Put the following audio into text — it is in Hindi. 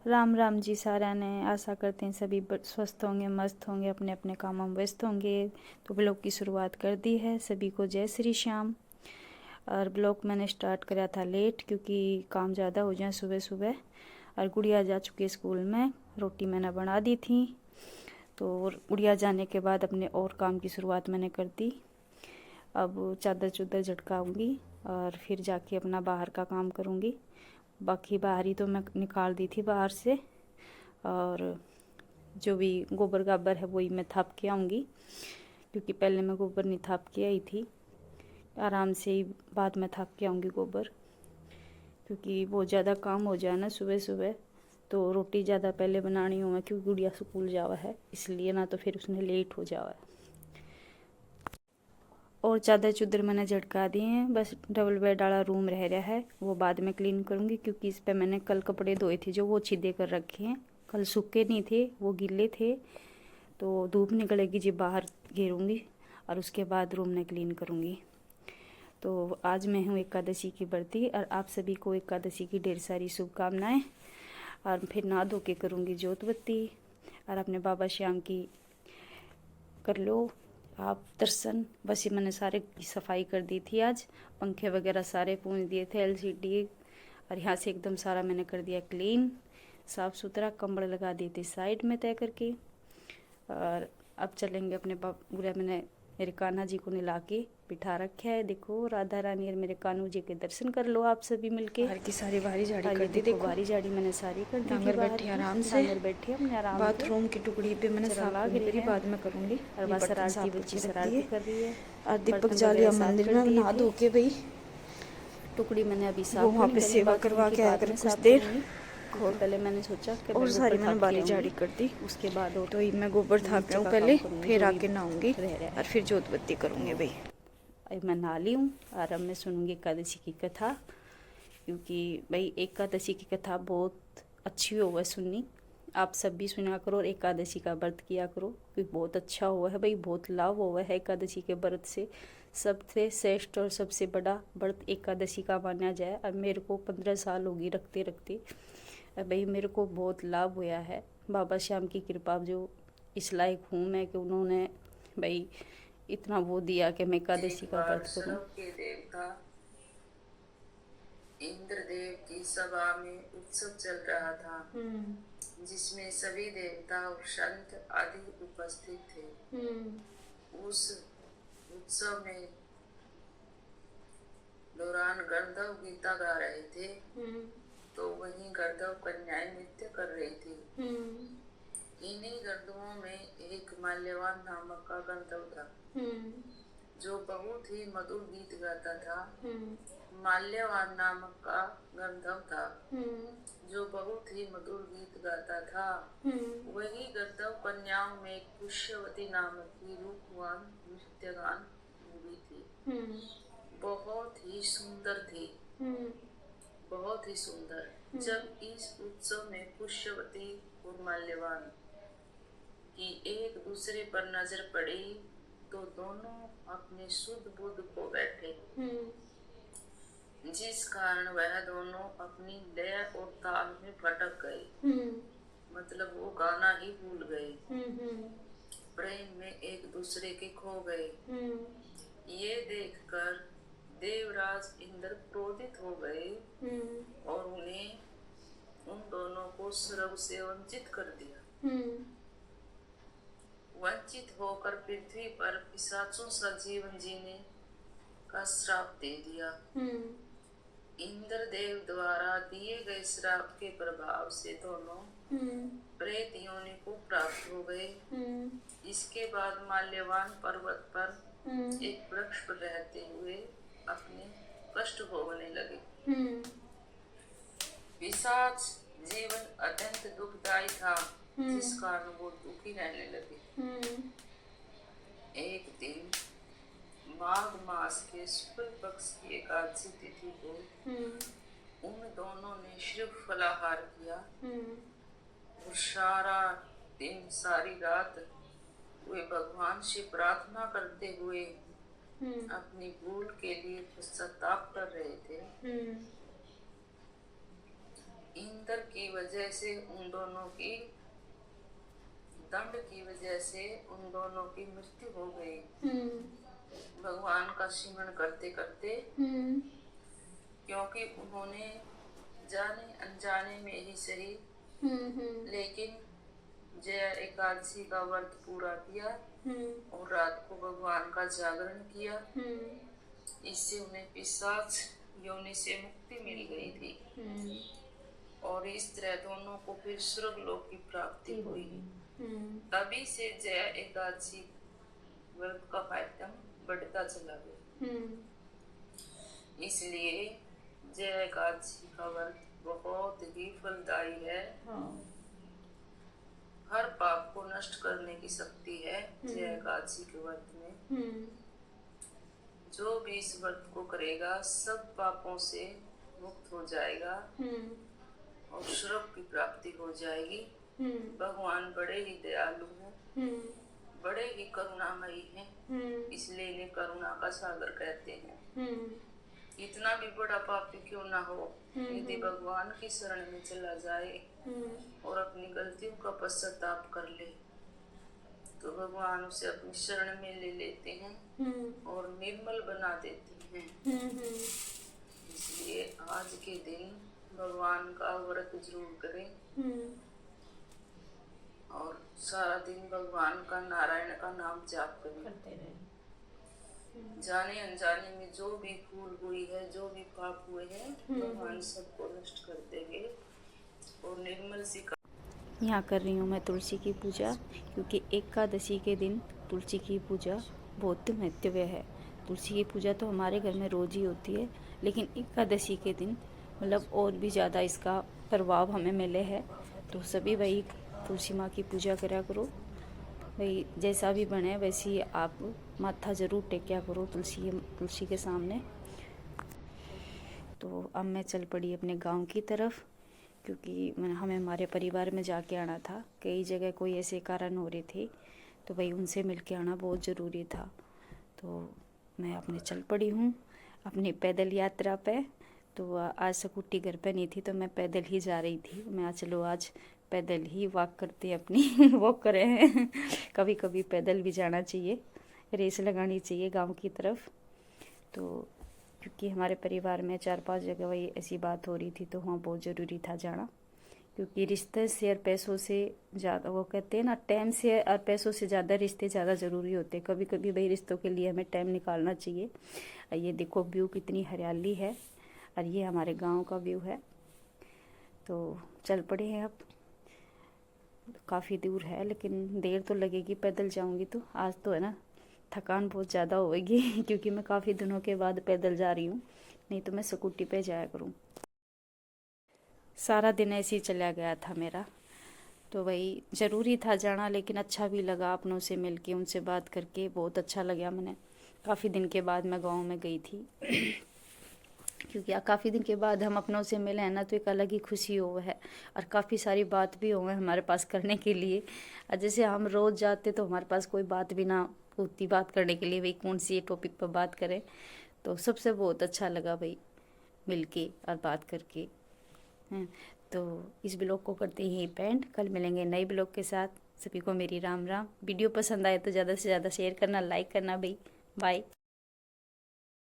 राम राम जी सारा ने। आशा करते हैं सभी स्वस्थ होंगे, मस्त होंगे, अपने अपने कामों में व्यस्त होंगे। तो ब्लॉग की शुरुआत कर दी है। सभी को जय श्री श्याम। और ब्लॉग मैंने स्टार्ट करा था लेट, क्योंकि काम ज़्यादा हो जाए सुबह सुबह। और गुड़िया जा चुकी है स्कूल में, रोटी मैंने बना दी थी। तो गुड़िया जाने के बाद अपने और काम की शुरुआत मैंने कर दी। अब चादर चुदर झटकाऊँगी और फिर जाके अपना बाहर का काम करूँगी। बाकी बाहरी तो मैं निकाल दी थी बाहर से, और जो भी गोबर गाबर है वही मैं थाप के आऊँगी, क्योंकि पहले मैं गोबर नहीं थाप के आई थी। आराम से ही बाद में थाप के आऊँगी गोबर, क्योंकि बहुत ज़्यादा काम हो जाए ना सुबह सुबह। तो रोटी ज़्यादा पहले बनानी हो, क्योंकि गुड़िया स्कूल जावा है, इसलिए ना तो फिर उसने लेट हो जावा है। और चादर चुदर मैंने झटका दिए हैं, बस डबल बेड वाला रूम रह रहा है, वो बाद में क्लीन करूँगी। क्योंकि इस पर मैंने कल कपड़े धोए थे जो वो छिदे कर रखे हैं। कल सूखे नहीं थे, वो गीले थे। तो धूप निकलेगी जी बाहर घेरूँगी, और उसके बाद रूम में क्लीन करूँगी। तो आज मैं हूँ एकादशी की व्रती, और आप सभी को एकादशी की ढेर सारी शुभकामनाएँ। और फिर नहा धो के करूँगी जोत बत्ती, और अपने बाबा श्याम की कर लो आप दर्शन। बस ये मैंने सारे की सफाई कर दी थी आज। पंखे वगैरह सारे पूंछ दिए थे, एलसीडी, और यहाँ से एकदम सारा मैंने कर दिया क्लीन, साफ़ सुथरा। कंबल लगा दिए थे साइड में तय करके। और अब चलेंगे अपने पूरा मैंने मेरे कान्हा जी को नला के बिठा रखा है। देखो राधा रानी और मेरे कान्हू जी के दर्शन कर लो आप सभी मिलके। बाहर की सारी बाहरी झाड़ी कर दी। देखो बारी झाड़ी मैंने सारी कर दी थी। डांगर बैठी आराम से, डांगर बैठी अपने आराम से। बाथरूम की टुकड़ी पे मैंने चला साफ गिरी करी, है। बाद में करूँगी। और बस शरारती बच्ची शरारती कर रही है। और दीपक बर्तन जा लिया वगैरह साफ मंदिर कर में दिए नहा थे। धो के भाई। टुकड़ी मैंने अभी वो साफ वहाँ पे सेवा करवा के आया कर कुछ देर, और पहले मैंने सोचा कि और सारी मैंने बारी झाड़ी कर दी। उसके बाद तो ये मैं गोबर थाप रहा हूँ पहले, फिर आके नहाऊंगी और फिर जोत बत्ती करूँगी भाई। अब मैं नहा ली हूँ, और अब मैं सुनूंगी एकादशी की कथा, क्योंकि भाई एकादशी की कथा बहुत अच्छी हुआ है सुननी। आप सब भी सुना करो और एकादशी का व्रत किया करो, क्योंकि बहुत अच्छा हुआ है भाई, बहुत लाभ हुआ है एकादशी के व्रत से। सबसे श्रेष्ठ और सबसे बड़ा व्रत एकादशी का माना जाए। अब मेरे को 15 साल होगी रखते रखते, अब भाई मेरे को बहुत लाभ हुआ है। बाबा श्याम की कृपा जो इस लायक हूँ मैं, कि उन्होंने भाई इतना वो दिया कि मैं एकादशी का व्रत करूँ। इंद्रदेव की सभा में उत्सव चल रहा था, जिसमें सभी देवता और संत आदि उपस्थित थे। उस उत्सव में दौरान गंधर्व गीता गा रहे थे, तो वहीं गंधर्व कन्याएं नृत्य कर रही थी। इन्हीं गंधर्वों में एक माल्यवान नामक का गंधर्व था, जो बहुत ही मधुर गीत गाता था। माल्यवान नामक का गंधर्व था, जो बहुत ही मधुर गीत गाता था। वही गंधर्व कन्याओं में पुष्यवती नामक की रूपवान नृत्यगान हुई थी। बहुत ही सुंदर थी, बहुत ही सुंदर। जब इस उत्सव में पुष्यवती और माल्यवान की एक दूसरे पर नजर पड़ी, तो दोनों अपने शुद्ध बुद्ध खो बैठे, जिस कारण वह दोनों अपनी लय और ताल में भटक गए। मतलब वो गाना ही भूल गए, प्रेम में एक दूसरे के खो गए। ये देखकर देवराज इंद्र क्रोधित हो गए, और उन्हें उन दोनों को स्वर्ग से वंचित कर दिया। वंचित होकर पृथ्वी पर पिशाचों सा जीवन जीने का श्राप दे दिया। इंद्रदेव द्वारा दिए गए श्राप के प्रभाव से दोनों प्रेत योनि को प्राप्त हो गए। इसके बाद माल्यवान पर्वत पर एक वृक्ष पर रहते हुए अपने कष्ट भोगने लगे। पिशाच जीवन अत्यंत दुखदायी था, जिस कारण वो दुखी रहने लगे। एक दिन माघ मास के शुक्ल पक्ष की एकादशी तिथि को उन दोनों ने शिव फलाहार किया, और सारा दिन सारी रात वे भगवान से प्रार्थना करते हुए अपनी भूल के लिए पश्चाताप कर रहे थे। इंद्र की वजह से उन दोनों की दंड की वजह से उन दोनों की मृत्यु हो गई। भगवान का सिमरण करते करते, क्योंकि उन्होंने जाने अनजाने में ही सही लेकिन जया एकादशी का व्रत पूरा किया और रात को भगवान का जागरण किया। इससे उन्हें पिशाच योनि से मुक्ति मिल गई थी और इस तरह दोनों को फिर स्वर्ग लोक की प्राप्ति हुई। तभी से जया एकादशी व्रत का फायदा बढ़ता चला गया। इसलिए जया एकादशी का व्रत बहुत ही फलदायी है। हर पाप को नष्ट करने की शक्ति है जया एकादशी के व्रत में। जो भी इस व्रत को करेगा सब पापों से मुक्त हो जाएगा और स्वर्ग की प्राप्ति हो जाएगी। भगवान बड़े ही दयालु हैं, बड़े ही करुणामयी हैं, इसलिए इन्हें करुणा का सागर कहते हैं। इतना भी बड़ा पापी क्यों ना हो, यदि भगवान की शरण में चला जाए और अपनी गलतियों का पश्चाताप कर ले तो भगवान उसे अपनी शरण में ले लेते हैं और निर्मल बना देते हैं। इसलिए आज के दिन भगवान का व्रत जरूर करें और सारा दिन भगवान का नारायण का नाम जाप करें। जाने अनजाने में जो भी भूल हुई है, जो भी पाप हुए हैं, भगवान सबको नष्ट कर देंगे और निर्मल सी। यहाँ कर रही हूँ मैं तुलसी की पूजा, क्योंकि एकादशी के दिन तुलसी की पूजा बहुत महत्व है। तुलसी की पूजा तो हमारे घर में रोज ही होती है, लेकिन एकादशी के दिन मतलब और भी ज़्यादा इसका प्रभाव हमें मिले है। तो सभी भाई तुलसी माँ की पूजा करा करो भाई, जैसा भी बने वैसी आप माथा ज़रूर टेक्या करो तुलसी के सामने। तो अब मैं चल पड़ी अपने गांव की तरफ, क्योंकि हमें हमारे परिवार में जाके आना था। कई जगह कोई ऐसे कारण हो रहे थे तो भाई उनसे मिल के आना बहुत ज़रूरी था। तो मैं अपने चल पड़ी हूँ अपनी पैदल यात्रा पे। तो आज स्कूटी घर पे नहीं थी तो मैं पैदल ही जा रही थी। मैं चलो आज पैदल ही वॉक करते अपनी वॉक करे हैं। कभी कभी पैदल भी जाना चाहिए, रेस लगानी चाहिए गांव की तरफ। तो क्योंकि हमारे परिवार में 4-5 जगह वही ऐसी बात हो रही थी तो वहाँ बहुत ज़रूरी था जाना, क्योंकि रिश्ते से और पैसों से ज़्यादा, वो कहते हैं ना, टाइम से और पैसों से ज़्यादा रिश्ते ज़्यादा ज़रूरी होते हैं। कभी कभी भाई रिश्तों के लिए हमें टाइम निकालना चाहिए। ये देखो व्यू कितनी हरियाली है और ये हमारे गांव का व्यू है। तो चल पड़े हैं अब, काफ़ी दूर है लेकिन देर तो लगेगी पैदल जाऊंगी तो। आज तो है ना थकान बहुत ज़्यादा होगी क्योंकि मैं काफ़ी दिनों के बाद पैदल जा रही हूँ, नहीं तो मैं स्कूटी पे जाया करूँ। सारा दिन ऐसे ही चला गया था मेरा। तो वही ज़रूरी था जाना, लेकिन अच्छा भी लगा अपनों से मिल के, उनसे बात करके बहुत अच्छा लगा। मैंने काफ़ी दिन के बाद मैं गाँव में गई थी क्योंकि काफ़ी दिन के बाद हम अपनों से मिले हैं ना, तो एक अलग ही खुशी हो है और काफ़ी सारी बात भी हो है हमारे पास करने के लिए। जैसे हम रोज़ जाते तो हमारे पास कोई बात भी ना होती बात करने के लिए, भाई कौन सी टॉपिक पर बात करें। तो सबसे बहुत अच्छा लगा भाई मिल के और बात करके। तो इस ब्लॉग को करते ही पेंट, कल मिलेंगे नए ब्लॉग के साथ। सभी को मेरी राम राम। वीडियो पसंद आए तो ज़्यादा से ज़्यादा शेयर करना, लाइक करना भाई। बाय।